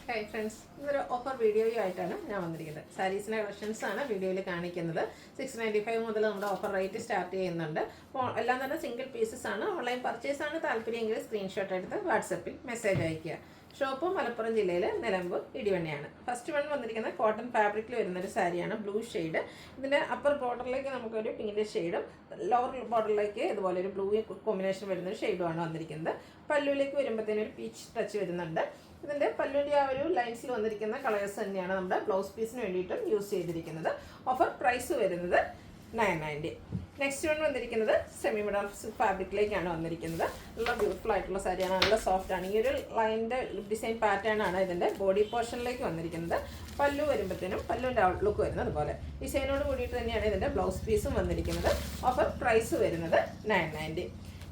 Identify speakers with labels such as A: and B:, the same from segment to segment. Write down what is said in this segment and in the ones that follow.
A: Hi friends, ഇതൊരു offer വീഡിയോയുമായിട്ടാണ് ഞാൻ വന്നിരിക്കുന്നത്. സാരീസിൻ്റെ കളക്ഷൻസാണ് വീഡിയോയിൽ കാണിക്കുന്നത്. 695 മുതൽ നമ്മുടെ ഓഫർ റേറ്റ് സ്റ്റാർട്ട് ചെയ്യുന്നുണ്ട്. അപ്പോൾ എല്ലാം തന്നെ സിംഗിൾ പീസസ് ആണ്. ഓൺലൈൻ പർച്ചേസ് ആണ് താല്പര്യമെങ്കിൽ സ്ക്രീൻഷോട്ട് എടുത്ത് വാട്സപ്പിൽ മെസ്സേജ് അയയ്ക്കുക. ഷോപ്പ് മലപ്പുറം ജില്ലയിൽ നിലമ്പൂർ ഇടിവണ്ണയാണ്. ഫസ്റ്റ് വൺ വന്നിരിക്കുന്നത് കോട്ടൺ ഫാബ്രിക്കിൽ വരുന്നൊരു സാരിയാണ്, ബ്ലൂ ഷെയ്ഡ്. ഇതിൻ്റെ അപ്പർ ബോർഡറിലേക്ക് നമുക്കൊരു പിങ്കിൻ്റെ ഷെയ്ഡും ലോവർ ബോർഡറിലേക്ക് ഇതുപോലെ ഒരു ബ്ലൂ കോമ്പിനേഷൻ വരുന്നൊരു ഷെയ്ഡുമാണ് വന്നിരിക്കുന്നത്. പല്ലുവിലേക്ക് വരുമ്പോഴത്തേനും ഒരു പീച്ച് ടച്ച് വരുന്നുണ്ട്. ഇതിൻ്റെ പല്ലുവിൻ്റെ ആ ഒരു ലൈൻസിൽ വന്നിരിക്കുന്ന കളേഴ്സ് തന്നെയാണ് നമ്മുടെ ബ്ലൗസ് പീസിന് വേണ്ടിയിട്ടും യൂസ് ചെയ്തിരിക്കുന്നത്. ഓഫർ പ്രൈസ് വരുന്നത് 990. നെക്സ്റ്റ് വൺ വന്നിരിക്കുന്നത് സെമി മിഡൽ ഫാബ്രിക്കിലേക്കാണ് വന്നിരിക്കുന്നത്. നല്ല ബ്യൂട്ടിഫുൾ ആയിട്ടുള്ള സാരിയാണ്, നല്ല സോഫ്റ്റ് ആണ്. ഈ ഒരു ലൈനിൻ്റെ ഡിസൈൻ പാറ്റേൺ ആണ് ഇതിൻ്റെ ബോഡി പോർഷനിലേക്ക് വന്നിരിക്കുന്നത്. പല്ലു വരുമ്പോഴത്തേനും പല്ലുവിൻ്റെ ഔട്ട്ലുക്ക് വരുന്നത് അതുപോലെ ഡിസൈനോട് കൂടിയിട്ട് തന്നെയാണ് ഇതിൻ്റെ ബ്ലൗസ് പീസും വന്നിരിക്കുന്നത്. ഓഫർ പ്രൈസ് വരുന്നത് 990.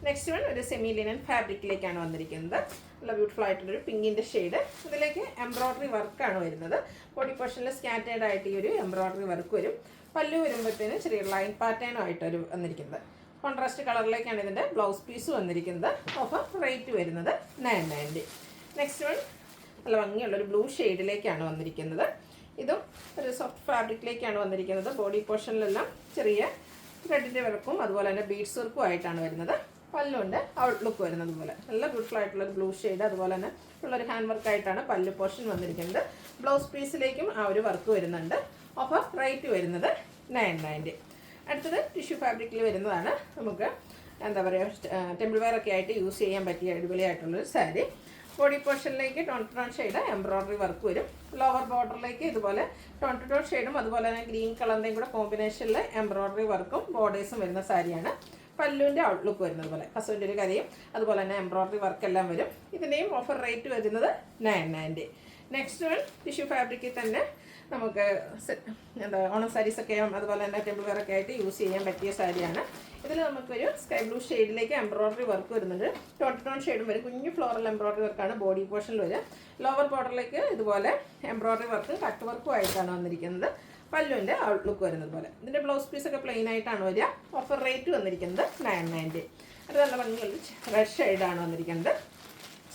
A: നെക്സ്റ്റ് വൺ ഒരു സെമി ലിനൻ ഫാബ്രിക്കിലേക്കാണ് വന്നിരിക്കുന്നത്. നല്ല ബ്യൂട്ടിഫുൾ ആയിട്ടുള്ളൊരു പിങ്കിൻ്റെ ഷെയ്ഡ്. ഇതിലേക്ക് എംബ്രോയ്ഡറി വർക്കാണ് വരുന്നത്. ബോഡി പോർഷനിൽ സ്കാറ്റേഡ് ആയിട്ട് ഈ ഒരു എംബ്രോയ്ഡറി വർക്ക് വരും. പല്ലു വരുമ്പോഴത്തേനും ചെറിയ ലൈൻ പാറ്റേണും ആയിട്ടൊരു വന്നിരിക്കുന്നത്. കോൺട്രാസ്റ്റ് കളറിലേക്കാണ് ഇതിൻ്റെ ബ്ലൗസ് പീസ് വന്നിരിക്കുന്നത്. ഓഫർ റേറ്റ് വരുന്നത് 990. നെക്സ്റ്റ് വൺ നല്ല ഭംഗിയുള്ളൊരു ബ്ലൂ ഷെയ്ഡിലേക്കാണ് വന്നിരിക്കുന്നത്. ഇതും ഒരു സോഫ്റ്റ് ഫാബ്രിക്കിലേക്കാണ് വന്നിരിക്കുന്നത്. ബോഡി പോർഷനിലെല്ലാം ചെറിയ ത്രെഡിൻ്റെ വർക്കും അതുപോലെ തന്നെ ബീഡ്സ് വർക്കും ആയിട്ടാണ് വരുന്നത്. പല്ലുണ്ട് ഔട്ട്ലുക്ക് വരുന്നത് പോലെ നല്ല ബ്യൂട്ടിഫുൾ ആയിട്ടുള്ളൊരു ബ്ലൂ ഷെയ്ഡ്. അതുപോലെ തന്നെ ഉള്ളൊരു ഹാൻഡ് വർക്കായിട്ടാണ് പല്ലു പോർഷൻ വന്നിരിക്കുന്നത്. ബ്ലൗസ് പീസിലേക്കും ആ ഒരു വർക്ക് വരുന്നുണ്ട്. ഓഫർ റേറ്റ് വരുന്നത് 990. അടുത്തത് ടിഷ്യൂ ഫാബ്രിക്കിൽ വരുന്നതാണ്. നമുക്ക് എന്താ പറയുക, ടെമ്പിൾ വെയർ ഒക്കെ ആയിട്ട് യൂസ് ചെയ്യാൻ പറ്റിയ അടിപൊളിയായിട്ടുള്ളൊരു സാരി. ബോഡി പോർഷനിലേക്ക് tone to tone shade embroidery work വരും. ലോവർ ബോർഡറിലേക്ക് ഇതുപോലെ ടോൺ ടു ടോൺ ഷെയ്ഡും അതുപോലെ തന്നെ ഗ്രീൻ കളറിൻ്റെയും കൂടെ കോമ്പിനേഷനിൽ എംബ്രോയ്ഡറി വർക്കും ബോർഡേഴ്സും വരുന്ന സാരിയാണ്. പല്ലുവിൻ്റെ ഔട്ട്ലുക്ക് വരുന്നത് പോലെ കസുവിൻ്റെ ഒരു കരയും അതുപോലെ തന്നെ എംബ്രോയ്ഡറി വർക്കെല്ലാം വരും. ഇതിൻ്റെയും ഓഫർ റേറ്റ് വരുന്നത് 990. നെക്സ്റ്റ് വൺ ടിഷ്യൂ ഫാബ്രിക്കിൽ തന്നെ നമുക്ക് എന്താ ഓണം സാരീസൊക്കെ അതുപോലെ തന്നെ ടെമ്പിൾ വെയറൊക്കെ ആയിട്ട് യൂസ് ചെയ്യാൻ പറ്റിയ സാരിയാണ്. ഇതിൽ നമുക്കൊരു സ്കൈ ബ്ലൂ ഷെയ്ഡിലേക്ക് എംബ്രോയ്ഡറി വർക്ക് വരുന്നുണ്ട്. ടോൺ ടോൺ ഷെയ്ഡും വരും. കുഞ്ഞു ഫ്ലോറൽ എംബ്രോയ്ഡറി വർക്കാണ് ബോഡി പോർഷനിൽ വരിക. ലോവർ ബോർഡറിലേക്ക് ഇതുപോലെ എംബ്രോയ്ഡറി വർക്കും കട്ട് വർക്കും ആയിട്ടാണ് വന്നിരിക്കുന്നത്. പല്ലുവിൻ്റെ ഔട്ട്ലുക്ക് വരുന്നത് പോലെ. ഇതിൻ്റെ ബ്ലൗസ് പീസൊക്കെ പ്ലെയിൻ ആയിട്ടാണ് വരിക. ഓഫർ റേറ്റ് വന്നിരിക്കുന്നത് 990. അത് നല്ല ഭംഗിയുള്ള റെഡ് ഷെയ്ഡാണ് വന്നിരിക്കുന്നത്.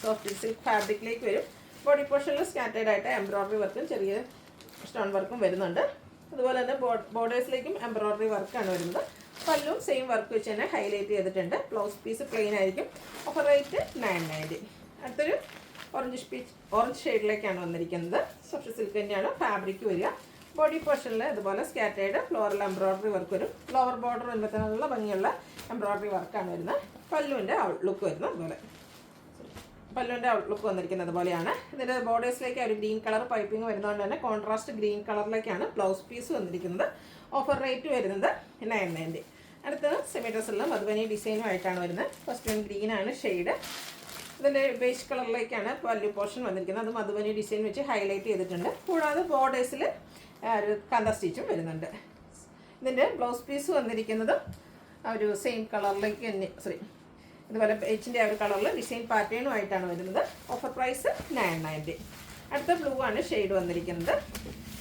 A: സോഫ്റ്റ് സിൽക്ക് ഫാബ്രിക്കിലേക്ക് വരും. ബോഡി പോർഷനിൽ സ്കാറ്റേഡ് ആയിട്ട് എംബ്രോയ്ഡറി വർക്കും ചെറിയ സ്റ്റോൺ വർക്കും വരുന്നുണ്ട്. അതുപോലെ തന്നെ ബോർഡേഴ്സിലേക്കും എംബ്രോയ്ഡറി വർക്കാണ് വരുന്നത്. പല്ലും സെയിം വർക്ക് വെച്ച് തന്നെ ഹൈലൈറ്റ് ചെയ്തിട്ടുണ്ട്. ബ്ലൗസ് പീസ് പ്ലെയിൻ ആയിരിക്കും. Offer rate 990. അടുത്തൊരു ഓറഞ്ച് ഷെയ്ഡിലേക്കാണ് വന്നിരിക്കുന്നത്. സോഫ്റ്റ് സിൽക്ക് തന്നെയാണ് ഫാബ്രിക് വരിക. ബോഡി പോർഷനിൽ ഇതുപോലെ സ്കാറ്റേഡ് ഫ്ലോറൽ എംബ്രോയ്ഡറി വർക്ക് വരും. ലോവർ ബോർഡർ വരുമ്പോഴത്തേനുള്ള ഭംഗിയുള്ള എംബ്രോയ്ഡറി വർക്കാണ് വരുന്നത്. പല്ലുവിൻ്റെ ഔട്ട്ലുക്ക് വരുന്നത് അതുപോലെ പല്ലുവിൻ്റെ ഔട്ട്ലുക്ക് വന്നിരിക്കുന്നത് പോലെയാണ്. ഇതിൻ്റെ ബോർഡേഴ്സിലേക്ക് ഒരു ഗ്രീൻ കളർ പൈപ്പിംഗ് വരുന്നതുകൊണ്ട് തന്നെ കോൺട്രാസ്റ്റ് ഗ്രീൻ കളറിലേക്കാണ് ബ്ലൗസ് പീസ് വന്നിരിക്കുന്നത്. ഓഫർ റേറ്റ് വരുന്നത് 990. അടുത്തത് സെമി ഡ്രസ്സിലും മധുബനി ഡിസൈനും ആയിട്ടാണ് വരുന്നത്. ഫസ്റ്റ് വൺ ഗ്രീനാണ് ഷെയ്ഡ്. ഇതിൻ്റെ ബേസ് കളറിലേക്കാണ് പല്ലു പോർഷൻ വന്നിരിക്കുന്നത്. അത് മധുബനി ഡിസൈൻ വെച്ച് ഹൈലൈറ്റ് ചെയ്തിട്ടുണ്ട്. കൂടാതെ ബോർഡേഴ്സിൽ ഒരു കാന്ത സ്റ്റിച്ചും വരുന്നുണ്ട്. ഇതിൻ്റെ ബ്ലൗസ് പീസ് വന്നിരിക്കുന്നത് ഒരു സെയിം കളറിലേക്ക് തന്നെ ഇതുപോലെ ബേച്ചിൻ്റെ ആ ഒരു കളറിൽ ഡിസൈൻ പാറ്റേണും ആയിട്ടാണ് വരുന്നത്. Offer price 990. അടുത്ത ബ്ലൂ ആണ് ഷെയ്ഡ് വന്നിരിക്കുന്നത്.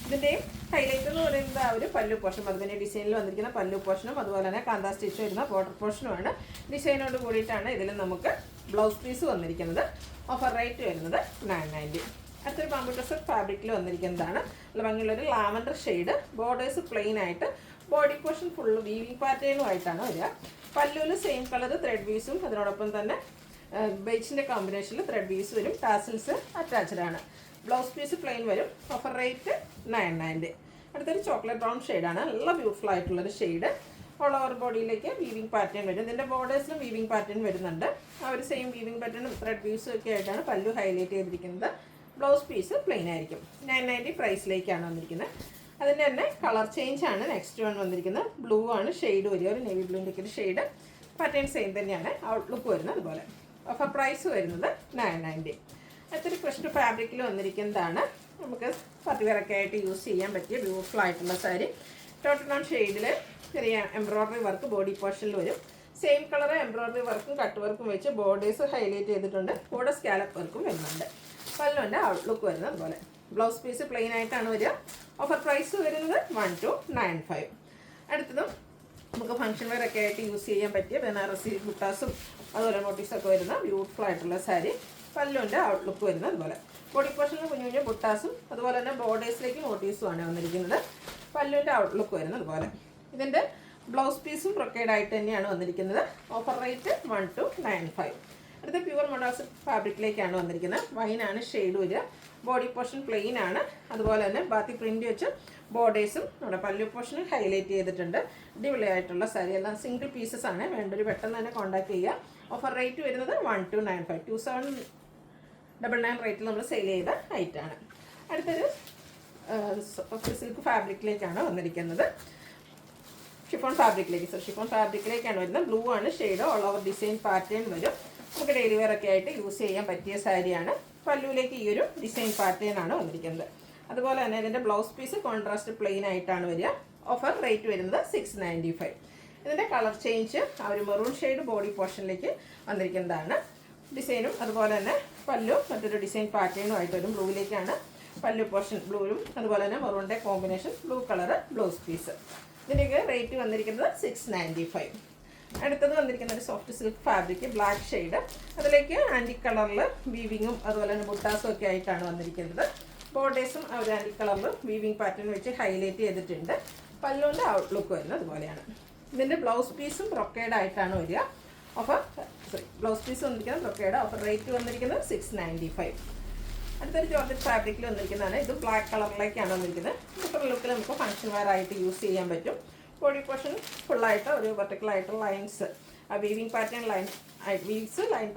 A: ഇതിൻ്റെയും ഹൈലൈറ്റ് എന്ന് പറയുന്നത് ആ ഒരു പല്ലു പോർഷൻ മധുബനി ഡിസൈനിൽ വന്നിരിക്കുന്ന പല്ലു പോർഷനും അതുപോലെ തന്നെ കാന്ത സ്റ്റിച്ച് വരുന്ന ബോർഡർ പോർഷനുമാണ്. ഡിസൈനോട് കൂടിയിട്ടാണ് ഇതിൽ നമുക്ക് ബ്ലൗസ് പീസ് വന്നിരിക്കുന്നത്. ഓഫർ റേറ്റ് വരുന്നത് 990. അടുത്തൊരു കമ്പ്യൂട്ടർ സെറ്റ് ഫാബ്രിക്കിൽ വന്നിരിക്കുന്നതാണ്. നല്ല ഭംഗിയുള്ളൊരു ലാവൻഡർ ഷെയ്ഡ്. ബോർഡേഴ്സ് പ്ലെയിൻ ആയിട്ട് ബോഡി പോർഷൻ ഫുള്ള് വീവിങ് പാറ്റേണും ആയിട്ടാണ് വരിക. പല്ലുവിൽ സെയിം കളർ ത്രെഡ് വീസും അതിനോടൊപ്പം തന്നെ ബേച്ചിൻ്റെ കോമ്പിനേഷനിൽ ത്രെഡ് വീസ് വരും. ടാസിൽസ് അറ്റാച്ച്ഡ് ആണ്. ബ്ലൗസ് പീസ് പ്ലെയിൻ വരും. Offer rate 990. അടുത്തൊരു ചോക്ലേറ്റ് ബ്രൗൺ ഷെയ്ഡാണ്. നല്ല ബ്യൂട്ടിഫുൾ ആയിട്ടുള്ളൊരു ഷെയ്ഡ്. ഓൾ ഓവർ ബോഡിയിലേക്ക് വീവിങ് പാറ്റേൺ വരും. ഇതിൻ്റെ ബോർഡേഴ്സിലും വീവിങ് പാറ്റേൺ വരുന്നുണ്ട്. ആ ഒരു സെയിം വീവിങ് പാറ്റേണും ത്രെഡ് വ്യൂസും ഒക്കെ ആയിട്ടാണ് പല്ലു ഹൈലൈറ്റ് ചെയ്തിരിക്കുന്നത്. ബ്ലൗസ് പീസ് പ്ലെയിൻ ആയിരിക്കും. 990 പ്രൈസിലേക്കാണ് വന്നിരിക്കുന്നത്. അതിൻ്റെ തന്നെ കളർ ചേഞ്ച് ആണ് നെക്സ്റ്റ് വൺ വന്നിരിക്കുന്നത്. ബ്ലൂ ആണ് ഷെയ്ഡ് വരിക. ഒരു നേവി ബ്ലൂൻ്റെ ഒരു ഷെയ്ഡ്. പാറ്റേൺ സെയിം തന്നെയാണ്. ഔട്ട്ലുക്ക് വരുന്നത് അതുപോലെ. ഓഫർ പ്രൈസ് വരുന്നത് 990. അടുത്തൊരു ക്രഷ്ഡ് ഫാബ്രിക്കിൽ വന്നിരിക്കുന്നതാണ്. നമുക്ക് പാർട്ടി വെയറൊക്കെ ആയിട്ട് യൂസ് ചെയ്യാൻ പറ്റിയ ബ്യൂട്ടിഫുൾ ആയിട്ടുള്ള സാരി. ടോട്ടൺ ഷെയ്ഡിൽ ചെറിയ എംബ്രോയ്ഡറി വർക്ക് ബോഡി പോർഷനിൽ വരും. സെയിം കളർ എംബ്രോയ്ഡറി വർക്കും കട്ട് വർക്കും വെച്ച് ബോർഡേഴ്സ് ഹൈലൈറ്റ് ചെയ്തിട്ടുണ്ട്. കൂടെ സ്കാലപ്പ് വർക്കും വരുന്നുണ്ട്. പല്ലുവിൻ്റെ ഔട്ട്ലുക്ക് വരുന്നത് അതുപോലെ. ബ്ലൗസ് പീസ് പ്ലെയിൻ ആയിട്ടാണ് വരിക. ഓഫർ പ്രൈസ് വരുന്നത് 1295. അടുത്തതും നമുക്ക് ഫംഗ്ഷൻ വെയർ ഒക്കെ ആയിട്ട് യൂസ് ചെയ്യാൻ പറ്റിയ ബനാറസി ബുട്ടാസും അതുപോലെ മോട്ടീവ്സൊക്കെ വരുന്ന ബ്യൂട്ടിഫുൾ ആയിട്ടുള്ള സാരി. പല്ലുവിൻ്റെ ഔട്ട്ലുക്ക് വരുന്നത് അതുപോലെ. ബോഡി പോർഷനിൽ കുഞ്ഞു കുഞ്ഞു ബുട്ടാസും അതുപോലെ തന്നെ ബോർഡേഴ്സിലേക്ക് മോട്ടീവ്സുമാണ് വന്നിരിക്കുന്നത്. പല്ലുവിൻ്റെ ഔട്ട്ലുക്ക് വരുന്നത് അതുപോലെ. ഇതിൻ്റെ ബ്ലൗസ് പീസും ബ്രൊക്കേഡ് ആയിട്ട് തന്നെയാണ് വന്നിരിക്കുന്നത്. Offer rate 1295. അടുത്ത പ്യുവർ മൊഡാസ് ഫാബ്രിക്കിലേക്കാണ് വന്നിരിക്കുന്നത്. വൈനാണ് ഷെയ്ഡ് വരിക. ബോഡി പോർഷൻ പ്ലെയിൻ ആണ്. അതുപോലെ തന്നെ ബാത്തി പ്രിൻ്റ് വെച്ച് ബോർഡേഴ്സും നമ്മുടെ പല്ലു പോർഷനും ഹൈലൈറ്റ് ചെയ്തിട്ടുണ്ട്. അടിപൊളിയായിട്ടുള്ള സാരി. എല്ലാം സിംഗിൾ പീസസ് ആണ്. വേണ്ടൊരു പെട്ടെന്ന് തന്നെ കോൺടാക്ട് ചെയ്യുക. ഓഫർ റേറ്റ് വരുന്നത് 1295. 2799 റേറ്റിൽ നമ്മൾ സെയിൽ ചെയ്ത ഐറ്റാണ്. അടുത്തൊരു സിൽക്ക് ഫാബ്രിക്കിലേക്കാണ് വന്നിരിക്കുന്നത്. ഷിഫോൺ ഫാബ്രിക്കിലേക്കാണ് വരുന്നത്. ബ്ലൂ ആണ് shade. All over design pattern വരും. നമുക്ക് ഡെയിലി വെയർ ഒക്കെ ആയിട്ട് യൂസ് ചെയ്യാൻ പറ്റിയ സാരിയാണ്. പല്ലുവിലേക്ക് ഈ ഒരു ഡിസൈൻ പാറ്റേൺ ആണ് വന്നിരിക്കുന്നത്. അതുപോലെ തന്നെ ഇതിൻ്റെ ബ്ലൗസ് പീസ് കോൺട്രാസ്റ്റ് പ്ലെയിൻ ആയിട്ടാണ് വരിക. ഓഫർ റേറ്റ് വരുന്നത് 695. ഇതിൻ്റെ കളർ ചേഞ്ച് ആ ഒരു മെറൂൺ ഷെയ്ഡ് ബോഡി പോർഷനിലേക്ക് വന്നിരിക്കുന്നതാണ്. ഡിസൈനും അതുപോലെ തന്നെ പല്ലു മറ്റൊരു ഡിസൈൻ പാറ്റേണും ആയിട്ട് വരും. ബ്ലൂവിലേക്കാണ് പല്ലു പോർഷൻ. ബ്ലൂവും അതുപോലെ തന്നെ മെറൂണിൻ്റെ combination blue colour blouse piece. ഇതിൻ്റെയൊക്കെ റേറ്റ് വന്നിരിക്കുന്നത് 695. അടുത്തത് വന്നിരിക്കുന്ന ഒരു soft silk fabric black shade. അതിലേക്ക് ആൻറ്റി കളറിൽ വീവിങ്ങും അതുപോലെ തന്നെ ബുട്ടാസും ഒക്കെ ആയിട്ടാണ് വന്നിരിക്കുന്നത്. ബോർഡേഴ്സും ആ ഒരു ആൻറ്റി കളറിൽ വീവിങ് പാറ്റേൺ വെച്ച് ഹൈലൈറ്റ് ചെയ്തിട്ടുണ്ട്. പല്ലുവിൻ്റെ ഔട്ട്ലുക്ക് വരുന്നത് അതുപോലെയാണ്. ഇതിൻ്റെ ബ്ലൗസ് പീസും ബ്രൊക്കേഡ് ആയിട്ടാണ് വരിക. ബ്ലൗസ് പീസ് വന്നിരിക്കുന്നത് ബ്രൊക്കേഡ്. ഓഫർ റേറ്റ് വന്നിരിക്കുന്നത് 695. അടുത്തൊരു ജോർജറ്റ് ഫാബ്രിക്കിൽ വന്നിരിക്കുന്നതാണ്. ഇത് ബ്ലാക്ക് കളറിലേക്കാണ് വന്നിരിക്കുന്നത്. ഡിഫറെൻറ്റ് ലുക്കിൽ നമുക്ക് ഫംഗ്ഷൻ വെയർ ആയിട്ട് യൂസ് ചെയ്യാൻ പറ്റും. ബോഡി പോർഷൻ ഫുള്ളായിട്ട് ഒരു വെർട്ടിക്കലായിട്ട് ലൈൻസ് ആ വീവിങ് പാറ്റേൺ ലൈൻ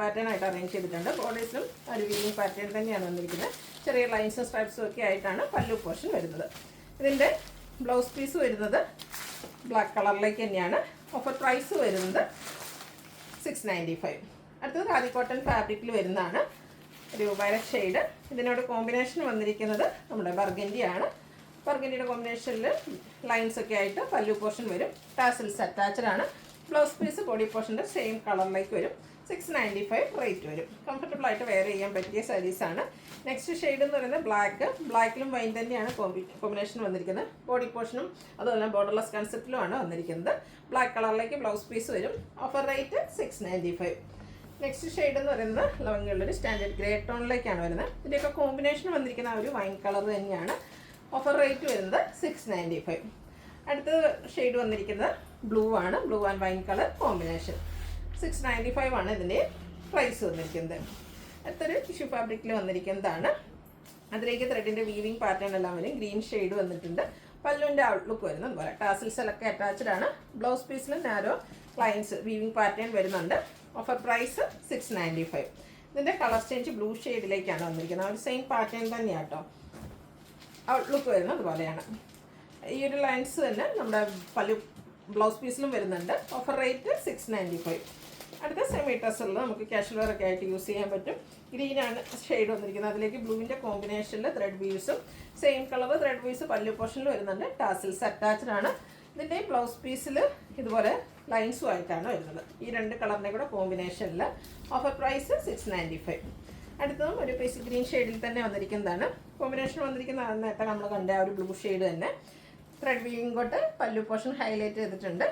A: പാറ്റേൺ ആയിട്ട് അറേഞ്ച് ചെയ്തിട്ടുണ്ട്. ബോർഡേഴ്സിലും ഒരു വീവിങ് പാറ്റേൺ തന്നെയാണ് വന്നിരിക്കുന്നത്. ചെറിയ ലൈൻസും സ്ട്രൈപ്സും ഒക്കെ ആയിട്ടാണ് പല്ലു പോർഷൻ വരുന്നത്. ഇതിൻ്റെ ബ്ലൗസ് പീസ് വരുന്നത് ബ്ലാക്ക് കളറിലേക്ക് തന്നെയാണ്. ഓഫർ പ്രൈസ് വരുന്നത് 695. അടുത്തത് ഖാദി കോട്ടൺ ഫാബ്രിക്കിൽ വരുന്നതാണ്. ഒരു വയലറ്റ് ഷെയ്ഡ്. ഇതിനോട് കോമ്പിനേഷൻ വന്നിരിക്കുന്നത് നമ്മുടെ ബർഗൻഡിയാണ്. ബർഗൻഡിയുടെ കോമ്പിനേഷനിൽ ലൈൻസ് ഒക്കെ ആയിട്ട് പല്ലു പോർഷൻ വരും. ടാസിൽസ് അറ്റാച്ച്ഡ് ആണ്. ബ്ലൗസ് പീസ് ബോഡി പോർഷൻ്റെ സെയിം കളറിലേക്ക് വരും. 695 റേറ്റ് വരും. കംഫർട്ടബിൾ ആയിട്ട് വെയർ ചെയ്യാൻ പറ്റിയ സാരീസാണ്. നെക്സ്റ്റ് ഷെയ്ഡ് എന്ന് പറയുന്നത് ബ്ലാക്കിലും വൈൻ തന്നെയാണ് കോമ്പിനേഷൻ വന്നിരിക്കുന്നത്. ബോഡി പോർഷനും അതുപോലെ ബോർഡർലെസ് കൺസെപ്റ്റിലുമാണ് വന്നിരിക്കുന്നത്. ബ്ലാക്ക് കളറിലേക്ക് ബ്ലൗസ് പീസ് വരും. Offer rate 695. നെക്സ്റ്റ് ഷെയ്ഡ് എന്ന് പറയുന്നത് ലവങ്ങളുള്ളൊരു സ്റ്റാൻഡേർഡ് ഗ്രേ ടോണിലേക്കാണ് വരുന്നത്. ഇതിൻ്റെയൊക്കെ കോമ്പിനേഷൻ വന്നിരിക്കുന്ന ആ ഒരു വൈൻ കളർ തന്നെയാണ്. ഓഫർ റേറ്റ് വരുന്നത് 695. അടുത്ത ഷെയ്ഡ് വന്നിരിക്കുന്നത് ബ്ലൂ ആണ്. Blue and wine colour combination. 695 ആണ് ഇതിൻ്റെ പ്രൈസ് വന്നിരിക്കുന്നത്. അടുത്തൊരു ടിഷ്യൂ ഫാബ്രിക്കിൽ വന്നിരിക്കുന്നതാണ്. അതിലേക്ക് ത്രെഡിൻ്റെ വീവിങ് പാറ്റേൺ എല്ലാം വരും. ഗ്രീൻ ഷെയ്ഡ് വന്നിട്ടുണ്ട്. പല്ലുവിൻ്റെ ഔട്ട്ലുക്ക് വരുന്നത് അതുപോലെ. ടാസിൽസിലൊക്കെ അറ്റാച്ച്ഡ് ആണ്. ബ്ലൗസ് പീസിലും നാരോ ലൈൻസ് വീവിങ് പാറ്റേൺ വരുന്നുണ്ട്. Offer price 695. ഇതിൻ്റെ കളർ ചേഞ്ച് ബ്ലൂ ഷെയ്ഡിലേക്കാണ് വന്നിരിക്കുന്നത്. ഒരു സെയിം പാറ്റേൺ തന്നെയാണ് കേട്ടോ. ഔട്ട്ലുക്ക് വരുന്നത് അതുപോലെയാണ്. ഈ ഒരു ലൈൻസ് തന്നെ നമ്മുടെ പല്ലു ബ്ലൗസ് പീസിലും വരുന്നുണ്ട്. Offer rate 695. അടുത്ത സെമി ടസറിൽ നമുക്ക് കാഷ്വൽ വെയർ ഒക്കെ ആയിട്ട് യൂസ് ചെയ്യാൻ പറ്റും. ഗ്രീനാണ് ഷെയ്ഡ് വന്നിരിക്കുന്നത്. അതിലേക്ക് ബ്ലൂവിൻ്റെ കോമ്പിനേഷനിൽ ത്രെഡ് വീവ്സും same colour thread weaves pallu പോർഷനിൽ വരുന്നുണ്ട്. ടാസിൽസ് അറ്റാച്ച്ഡ് ആണ്. ഇതിൻ്റെ ബ്ലൗസ് പീസിൽ ഇതുപോലെ ലൈൻസും ആയിട്ടാണ് വരുന്നത്. ഈ രണ്ട് കളറിൻ്റെ കൂടെ കോമ്പിനേഷനിൽ. Offer price 695. അടുത്തതും ഒരു പേസ് ഗ്രീൻ ഷെയ്ഡിൽ തന്നെ വന്നിരിക്കുന്നതാണ്. കോമ്പിനേഷൻ വന്നിരിക്കുന്ന നേരത്തെ നമ്മൾ കണ്ട ആ ഒരു ബ്ലൂ ഷെയ്ഡ് തന്നെ. ത്രെഡ് വീവിംഗ് കൊണ്ട് പല്ലു പോർഷൻ ഹൈലൈറ്റ് ചെയ്തിട്ടുണ്ട്.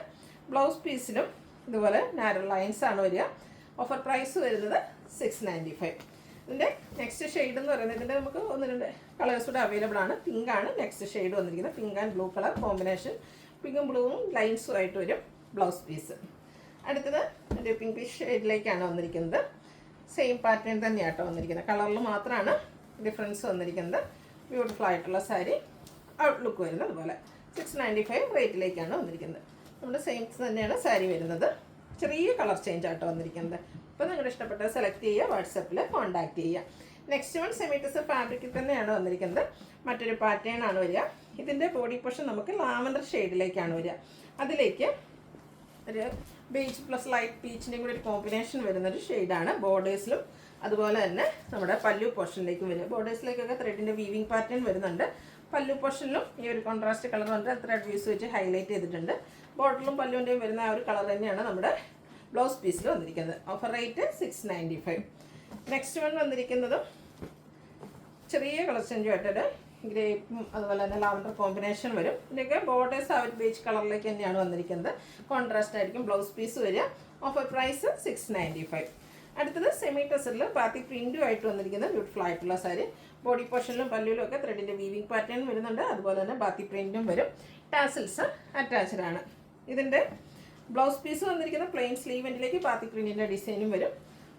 A: ബ്ലൗസ് പീസിലും ഇതുപോലെ നാരോ ലൈൻസ് ആണ് വരിക. ഓഫർ പ്രൈസ് വരുന്നത് 695. ഇതിൻ്റെ നെക്സ്റ്റ് ഷെയ്ഡ് എന്ന് പറയുന്നത് ഇതിൻ്റെ നമുക്ക് 1-2 കളേഴ്സ് കൂടെ അവൈലബിൾ ആണ്. പിങ്ക് ആണ് നെക്സ്റ്റ് ഷെയ്ഡ് വന്നിരിക്കുന്നത്. Pink and blue colour combination. പിങ്കും ബ്ലൂവും ലൈൻസും ആയിട്ട് വരും ബ്ലൗസ് പീസ്. അടുത്തത് ഒരു പിങ്ക് ഷെയ്ഡിലേക്കാണ് വന്നിരിക്കുന്നത്. സെയിം പാറ്റേൺ തന്നെയാട്ടോ വന്നിരിക്കുന്നത്. കളറിൽ മാത്രമാണ് ഡിഫറൻസ് വന്നിരിക്കുന്നത്. ബ്യൂട്ടിഫുൾ ആയിട്ടുള്ള സാരി. ഔട്ട്ലുക്ക് വരുന്നത് അതുപോലെ. 695 റേറ്റിലേക്കാണ് വന്നിരിക്കുന്നത്. നമ്മുടെ സെയിം തന്നെയാണ് സാരി വരുന്നത്. ചെറിയ കളർ ചേഞ്ച് ആട്ടോ വന്നിരിക്കുന്നത്. അപ്പോൾ നിങ്ങളുടെ ഇഷ്ടപ്പെട്ടത് സെലക്ട് ചെയ്യുക. വാട്സപ്പിൽ കോൺടാക്ട് ചെയ്യുക. നെക്സ്റ്റ് വൺ സെമി ടസർ ഫാബ്രിക്കിൽ തന്നെയാണ് വന്നിരിക്കുന്നത്. മറ്റൊരു പാറ്റേൺ ആണ് വരിക. ഇതിൻ്റെ ബോഡി പോർഷൻ നമുക്ക് ലാവൻഡർ ഷെയ്ഡിലേക്കാണ് വരിക. അതിലേക്ക് ഒരു ബീച്ച് പ്ലസ് ലൈറ്റ് പീച്ചിൻ്റെയും കൂടി ഒരു കോമ്പിനേഷൻ വരുന്നൊരു ഷെയ്ഡാണ്. ബോർഡേഴ്സിലും അതുപോലെ തന്നെ നമ്മുടെ പല്ലു പോർഷനിലേക്കും വരും. ബോർഡേഴ്സിലേക്കൊക്കെ ത്രെഡിൻ്റെ വീവിങ് പാറ്റേൺ വരുന്നുണ്ട്. പല്ലു പോർഷനിലും ഈ ഒരു കോൺട്രാസ്റ്റ് കളർ കൊണ്ട് ത്രെഡ് വ്യൂസ് വെച്ച് ഹൈലൈറ്റ് ചെയ്തിട്ടുണ്ട്. ബോർഡറിലും പല്ലുവിൻ്റെയും വരുന്ന ആ ഒരു കളർ തന്നെയാണ് നമ്മുടെ ബ്ലൗസ് പീസിൽ വന്നിരിക്കുന്നത്. Offer rate 695. നെക്സ്റ്റ് വൺ വന്നിരിക്കുന്നതും ചെറിയ കളർ ചേഞ്ചുമായിട്ടൊരു ഗ്രേപ്പും അതുപോലെ തന്നെ ലാവൻഡർ കോമ്പിനേഷൻ വരും. ഇതിൻ്റെയൊക്കെ ബോർഡേഴ്സ് ആ ഒരു ബീച്ച് കളറിലേക്ക് തന്നെയാണ് വന്നിരിക്കുന്നത്. കോൺട്രാസ്റ്റ് ആയിരിക്കും ബ്ലൗസ് പീസ് വരിക. Offer price 695. അടുത്തത് സെമി ടെസറിൽ ബാത്തി പ്രിൻറ്റും ആയിട്ട് വന്നിരിക്കുന്ന ബ്യൂട്ടിഫുൾ ആയിട്ടുള്ള സാരി. ബോഡി പോർഷനിലും പല്ലുവിലും ഒക്കെ ത്രെഡിൻ്റെ വീവിങ് പാറ്റേൺ വരുന്നുണ്ട്. അതുപോലെ തന്നെ ബാത്തി പ്രിൻറ്റും വരും. ടാസിൽസ് അറ്റാച്ച്ഡ് ആണ്. ഇതിൻ്റെ ബ്ലൗസ് പീസ് വന്നിരിക്കുന്ന പ്ലെയിൻ സ്ലീവ് എൻഡിലേക്ക് ബാത്തി പ്രിൻറ്റിൻ്റെ ഡിസൈനും വരും.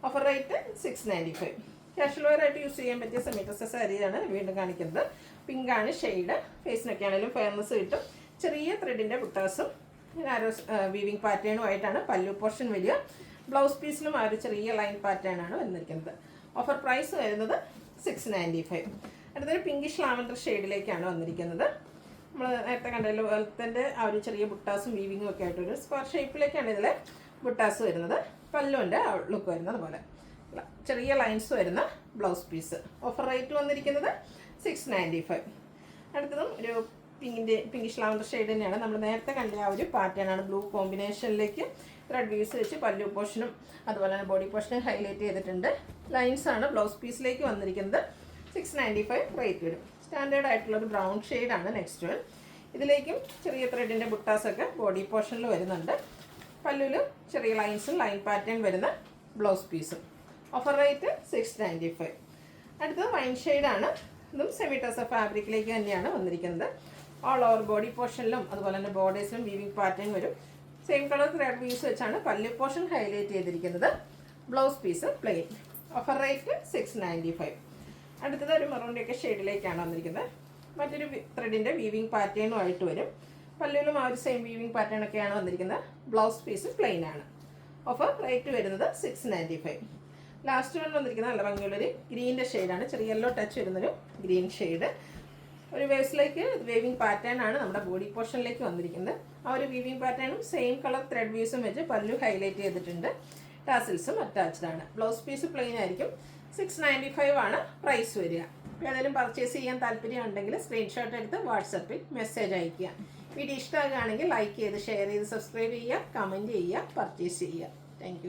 A: Offer rate 695. കാഷ്വൽ വെയർ ആയിട്ട് യൂസ് ചെയ്യാൻ പറ്റിയ സെമി ടെസർ സാരിയാണ് വീണ്ടും കാണിക്കുന്നത്. പിങ്കാണ് ഷെയ്ഡ്. ഫേസിനൊക്കെ ആണെങ്കിലും ഫെയർനെസ് കിട്ടും. ചെറിയ ത്രെഡിൻ്റെ ബുട്ടാസും ആരോ വീവിങ് പാറ്റേണും ആയിട്ടാണ് പല്ലു പോർഷൻ വരിക. ബ്ലൗസ് പീസിലും ആ ഒരു ചെറിയ ലൈൻ പാറ്റേൺ ആണ് വന്നിരിക്കുന്നത്. ഓഫർ പ്രൈസ് വരുന്നത് 695. അടുത്തൊരു പിങ്കിഷ് ലാവൻഡർ ഷെയ്ഡിലേക്കാണ് വന്നിരിക്കുന്നത്. നമ്മൾ നേരത്തെ കണ്ടല്ലോ പോലത്തെ ആ ഒരു ചെറിയ ബുട്ടാസും വീവിങ്ങും ഒക്കെ ആയിട്ടൊരു സ്ക്വയർ ഷേപ്പിലേക്കാണ് ഇതിൽ ബുട്ടാസ് വരുന്നത്. പല്ലുവിൻ്റെ ലുക്ക് വരുന്നത് പോലെ ചെറിയ ലൈൻസ് വരുന്ന ബ്ലൗസ് പീസ്. ഓഫർ റേറ്റ് വന്നിരിക്കുന്നത് 695. അടുത്തതും ഒരു പിങ്കിഷ് ലാവൻഡർ ഷെയ്ഡ് തന്നെയാണ്. നമ്മൾ നേരത്തെ കണ്ട ആ ഒരു പാറ്റേൺ ആണ്. ബ്ലൂ കോമ്പിനേഷനിലേക്ക് ത്രെഡ് വീസ് വെച്ച് പല്ലു പോർഷനും അതുപോലെ തന്നെ ബോഡി പോർഷനും ഹൈലൈറ്റ് ചെയ്തിട്ടുണ്ട്. ലൈൻസ് ആണ് ബ്ലൗസ് പീസിലേക്ക് വന്നിരിക്കുന്നത്. 695 റേറ്റ് വരും. സ്റ്റാൻഡേർഡ് ആയിട്ടുള്ളൊരു ബ്രൗൺ ഷെയ്ഡാണ് നെക്സ്റ്റ് വൺ. ഇതിലേക്കും ചെറിയ ത്രെഡിൻ്റെ ബുട്ടാസൊക്കെ ബോഡി പോർഷനിൽ വരുന്നുണ്ട്. പല്ലുവിൽ ചെറിയ ലൈൻസും ലൈൻ പാറ്റേൺ വരുന്ന ബ്ലൗസ് പീസും. Offer rate 695. അടുത്തത് വൈൻ ഷെയ്ഡാണ്. ഇതും സെമി ടെസർ ഫാബ്രിക്കിലേക്ക് തന്നെയാണ് വന്നിരിക്കുന്നത്. ഓൾ ഓവർ ബോഡി പോർഷനിലും അതുപോലെ തന്നെ ബോർഡേഴ്സിലും വീവിങ് പാറ്റേൺ വരും. സെയിം കളർ ത്രെഡ് വീസ് വെച്ചാണ് പല്ലു പോർഷൻ ഹൈലൈറ്റ് ചെയ്തിരിക്കുന്നത്. Blouse piece plain. Offer rate 695. അടുത്തത് ഒരു മെറൂണിൻ്റെയൊക്കെ ഷെയ്ഡിലേക്കാണ് വന്നിരിക്കുന്നത്. മറ്റൊരു ത്രെഡിൻ്റെ വീവിങ് പാറ്റേണും ആയിട്ട് വരും. പല്ലുവിലും ആ ഒരു സെയിം വീവിങ് പാറ്റേൺ ഒക്കെയാണ് വന്നിരിക്കുന്നത്. ബ്ലൗസ് പീസ് പ്ലെയിൻ ആണ്. ഓഫർ റേറ്റ് വരുന്നത് 695. ലാസ്റ്റ് വൺ വന്നിരിക്കുന്നത് നല്ല ഭംഗിയുള്ളൊരു ഗ്രീൻ്റെ ഷെയ്ഡാണ്. ചെറിയ യെല്ലോ ടച്ച് വരുന്നൊരു ഗ്രീൻ ഷെയ്ഡ്. ഒരു വേവ്സിലേക്ക് വേവിങ് പാറ്റേൺ ആണ് നമ്മുടെ ബോഡി പോർഷനിലേക്ക് വന്നിരിക്കുന്നത്. ആ ഒരു വീവിങ് പാറ്റേണും സെയിം കളർ ത്രെഡ് വ്യൂസും വെച്ച് പല്ലു ഹൈലൈറ്റ് ചെയ്തിട്ടുണ്ട്. ടാസിൽസും അറ്റാച്ച്ഡ് ആണ്. ബ്ലൗസ് പീസ് പ്ലെയിൻ ആയിരിക്കും. 695 ആണ് പ്രൈസ് വരിക. ഏതെങ്കിലും പർച്ചേസ് ചെയ്യാൻ താല്പര്യം ഉണ്ടെങ്കിൽ സ്ക്രീൻഷോട്ട് എടുത്ത് വാട്സപ്പിൽ മെസ്സേജ് അയയ്ക്കുക. വീഡിയോ ഇഷ്ടമാകുകയാണെങ്കിൽ ലൈക്ക് ചെയ്ത് ഷെയർ ചെയ്ത് സബ്സ്ക്രൈബ് ചെയ്യുക, കമൻറ്റ് ചെയ്യുക, പർച്ചേസ് ചെയ്യുക. താങ്ക്